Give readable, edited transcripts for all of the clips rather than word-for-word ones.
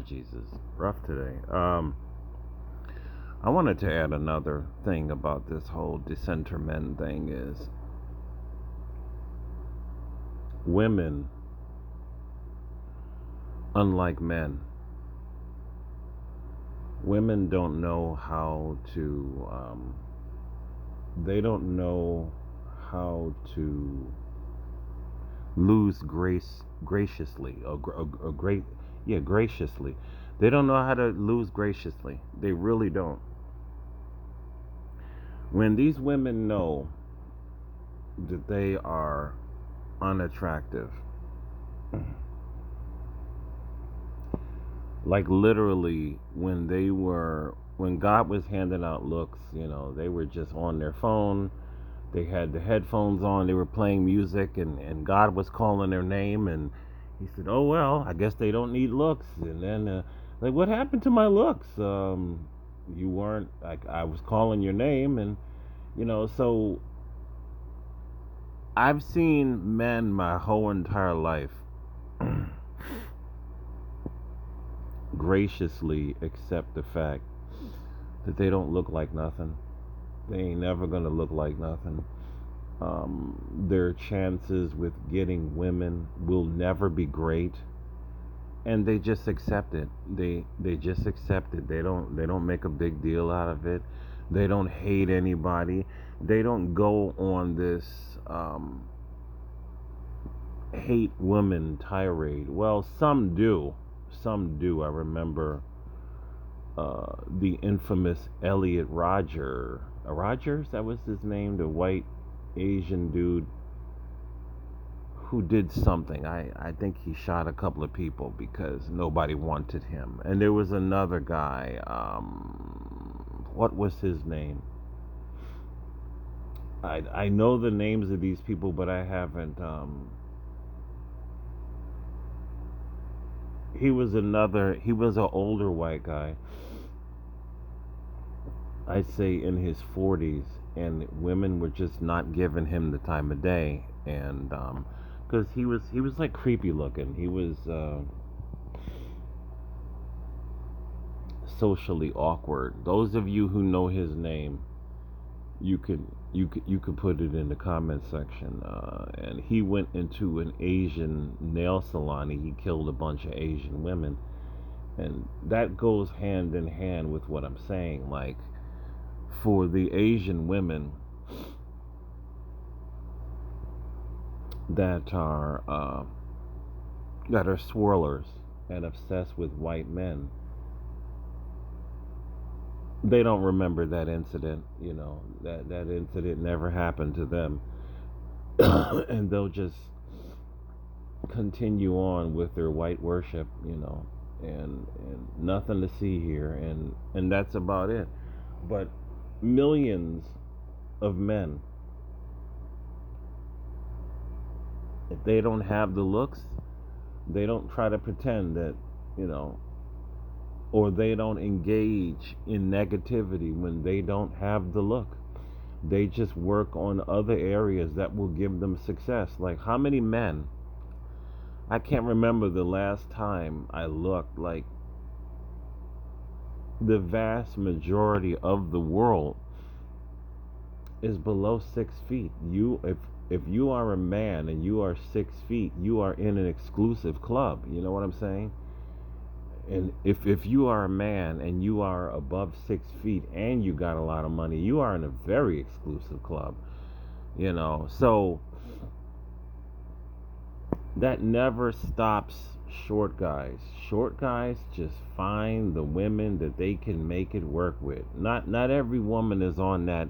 Allergies is rough today. I wanted to add another thing about this whole dissenter men thing is women, unlike men, women don't know how to. They don't know how to lose grace graciously or great, yeah, graciously. They don't know how to lose graciously. They really don't. When these women know that they are unattractive, like literally when God was handing out looks, they were just on their phone. They had the headphones on, they were playing music, and God was calling their name, and he said, oh well, I guess they don't need looks. And then like, what happened to my looks? You weren't, like, I was calling your name. And so I've seen men my whole entire life graciously accept the fact that they don't look like nothing. They ain't never gonna look like nothing. Their chances with getting women will never be great, and they just accept it. They just accept it. They don't make a big deal out of it. They don't hate anybody. They don't go on this hate women tirade. Well, some do. Some do. I remember the infamous Elliot Rogers, that was his name, the white Asian dude who did something. I think he shot a couple of people because nobody wanted him. And there was another guy, what was his name? I know the names of these people, but I haven't. He was an older white guy, I'd say in his 40s, and women were just not giving him the time of day. And because he was like creepy looking. He was socially awkward. Those of you who know his name, you could put it in the comment section. And he went into an Asian nail salon. He killed a bunch of Asian women, and that goes hand in hand with what I'm saying. Like, for the Asian women that are swirlers and obsessed with white men, they don't remember that incident. That incident never happened to them, and they'll just continue on with their white worship. And nothing to see here, and that's about it. But millions of men, if they don't have the looks, they don't try to pretend that, you know, or they don't engage in negativity when they don't have the look. They just work on other areas that will give them success. Like, how many men? I can't remember the last time I looked. Like, the vast majority of the world is below 6 feet. If you are a man and you are 6 feet, you are in an exclusive club. You know what I'm saying? And if you are a man and you are above 6 feet and you got a lot of money, you are in a very exclusive club. So that never stops short guys. Short guys just find the women that they can make it work with. Not every woman is on that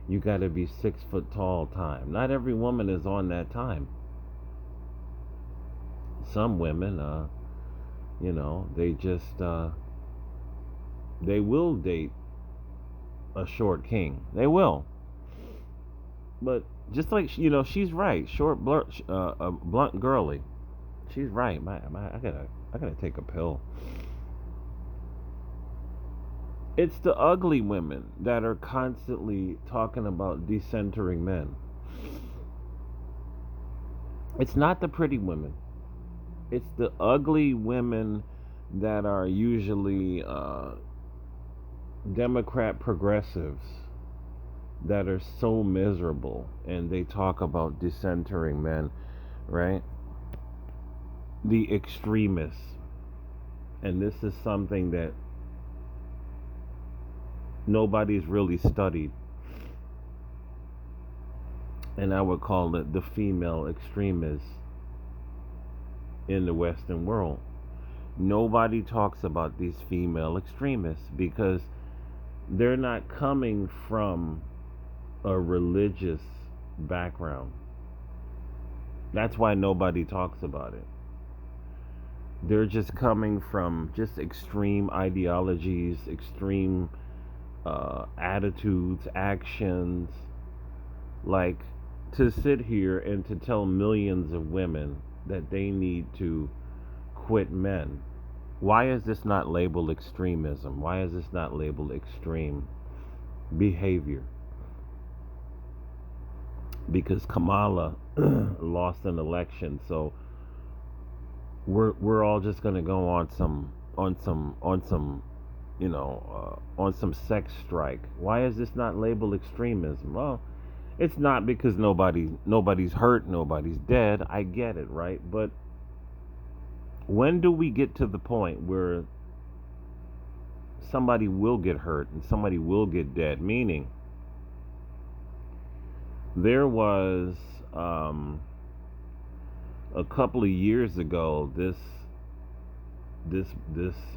you got to be 6 foot tall time. Not every woman is on that time. Some women, they just they will date a short king. They will. But just like, she's right. Short, blunt girly. She's right. I gotta take a pill. It's the ugly women that are constantly talking about decentering men. It's not the pretty women. It's the ugly women that are usually Democrat progressives that are so miserable, and they talk about decentering men, right? The extremists. And this is something that nobody's really studied, and I would call it the female extremists in the Western world. Nobody talks about these female extremists because they're not coming from a religious background. That's why nobody talks about it. They're just coming from just extreme ideologies, extreme attitudes, actions. Like, to sit here and to tell millions of women that they need to quit men. Why is this not labeled extremism? Why is this not labeled extreme behavior? Because Kamala lost an election, so we're all just gonna go on some on some sex strike. Why is this not labeled extremism? Well, it's not because nobody's hurt, nobody's dead. I get it, right? But when do we get to the point where somebody will get hurt and somebody will get dead? Meaning, there was um, a couple of years ago,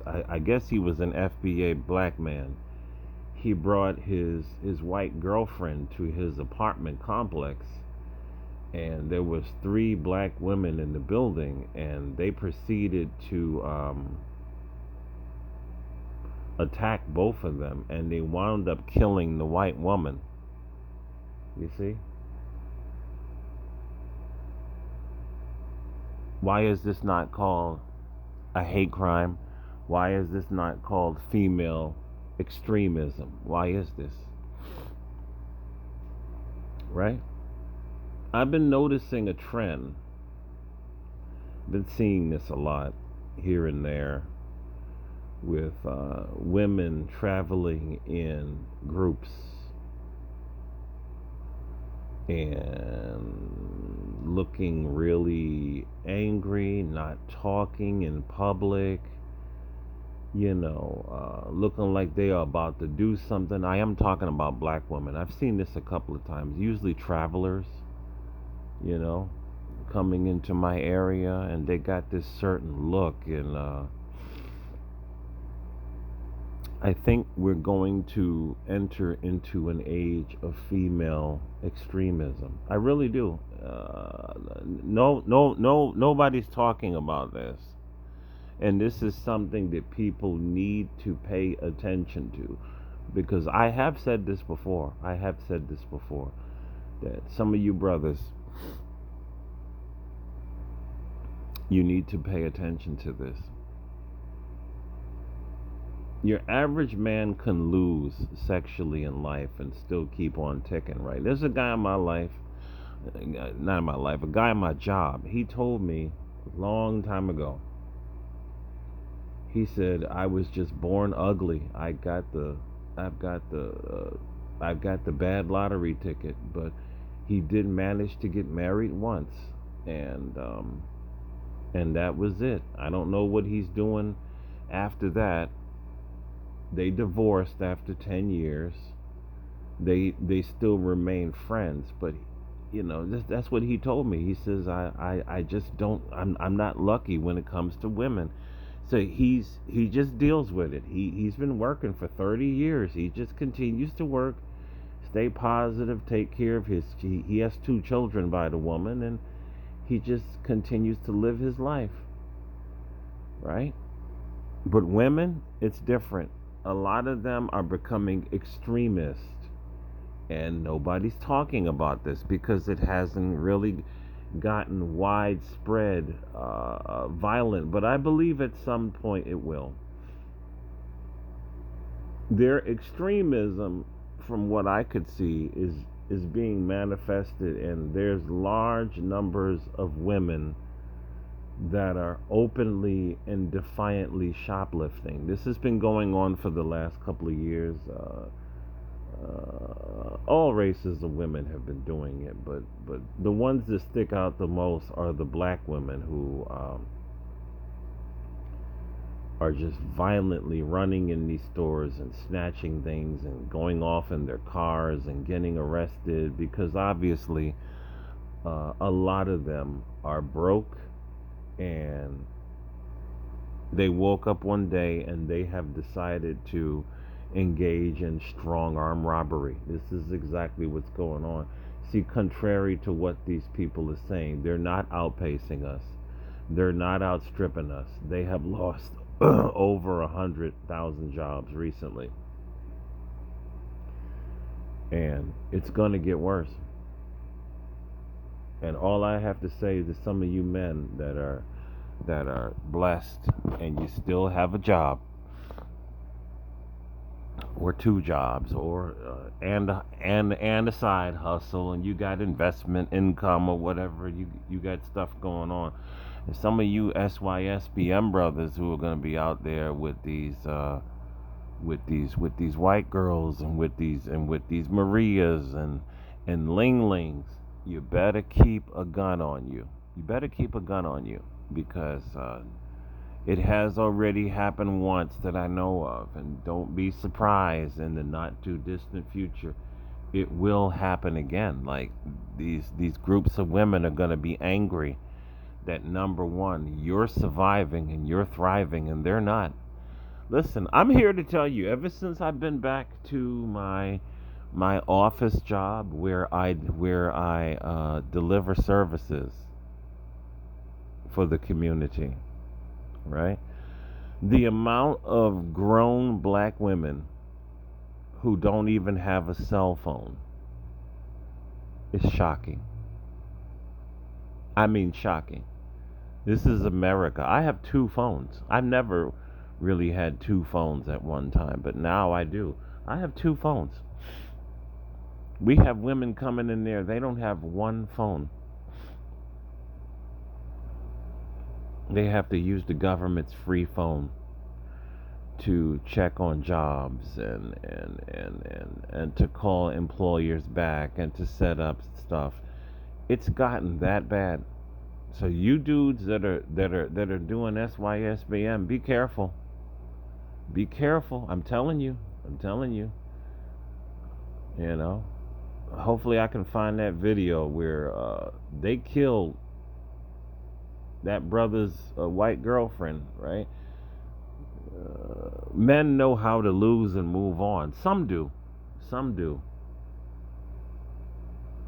I guess he was an FBA black man. He brought his white girlfriend to his apartment complex, and there was three black women in the building, and they proceeded to attack both of them, and they wound up killing the white woman. You see? Why is this not called a hate crime? Why is this not called female extremism? Why is this? Right? I've been noticing a trend, been seeing this a lot here and there with women traveling in groups and looking really angry, not talking in public, looking like they are about to do something. I am talking about black women. I've seen this a couple of times, usually travelers, you know, coming into my area, and they got this certain look, and I think we're going to enter into an age of female extremism. I really do. No, nobody's talking about this, and this is something that people need to pay attention to, because I have said this before. I have said this before, that some of you brothers, you need to pay attention to this. Your average man can lose sexually in life and still keep on ticking, right? There's a guy in my life, not in my life, a guy in my job. He told me a long time ago. He said, I was just born ugly. I've got I've got the bad lottery ticket. But he did manage to get married once, and and that was it. I don't know what he's doing after that. They divorced after 10 years. They still remain friends, but that's what he told me. He says, I just don't, I'm not lucky when it comes to women. So he just deals with it. He's been working for 30 years. He just continues to work, stay positive, take care of he has two children by the woman, and he just continues to live his life, right? But women, it's different. A lot of them are becoming extremists, and nobody's talking about this because it hasn't really gotten widespread violent. But I believe at some point it will. Their extremism, from what I could see, is being manifested, and there's large numbers of women that are openly and defiantly shoplifting. This has been going on for the last couple of years. All races of women have been doing it, but the ones that stick out the most are the black women who are just violently running in these stores and snatching things and going off in their cars and getting arrested because obviously a lot of them are broke and they woke up one day and they have decided to engage in strong arm robbery. This is exactly what's going on. See, contrary to what these people are saying, they're not outpacing us. They're not outstripping us. They have lost over 100,000 jobs recently, and it's going to get worse. And all I have to say to some of you men that are blessed and you still have a job or two jobs or and a side hustle and you got investment income or whatever you got stuff going on. And some of you SYSBM brothers who are going to be out there with these white girls and with these Marias and Ling Lings, you better keep a gun on you. You better keep a gun on you because it has already happened once that I know of, and don't be surprised in the not too distant future. It will happen again. Like these groups of women are going to be angry that number one, you're surviving and you're thriving, and they're not. Listen, I'm here to tell you. Ever since I've been back to my office job where I deliver services for the community, right? The amount of grown black women who don't even have a cell phone is shocking. I mean, shocking. This is America. I have two phones. I've never really had two phones at one time, but now I do. I have two phones. We have women coming in there, they don't have one phone. They have to use the government's free phone to check on jobs and to call employers back and to set up stuff. It's gotten that bad. So you dudes that are doing SYSBM, be careful. Be careful. I'm telling you. I'm telling you. You know. Hopefully I can find that video where they killed that brother's white girlfriend, right? Men know how to lose and move on. Some do. Some do.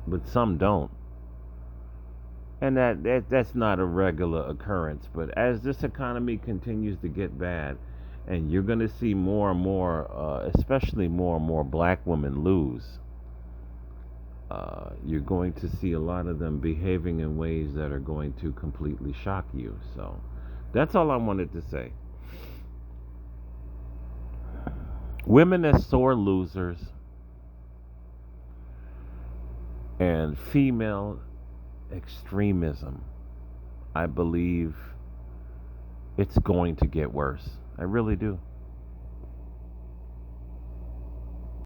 But some don't. And that's not a regular occurrence. But as this economy continues to get bad, and you're going to see more and more, especially more and more black women lose, you're going to see a lot of them behaving in ways that are going to completely shock you. So that's all I wanted to say. Women as sore losers and female extremism, I believe it's going to get worse. I really do.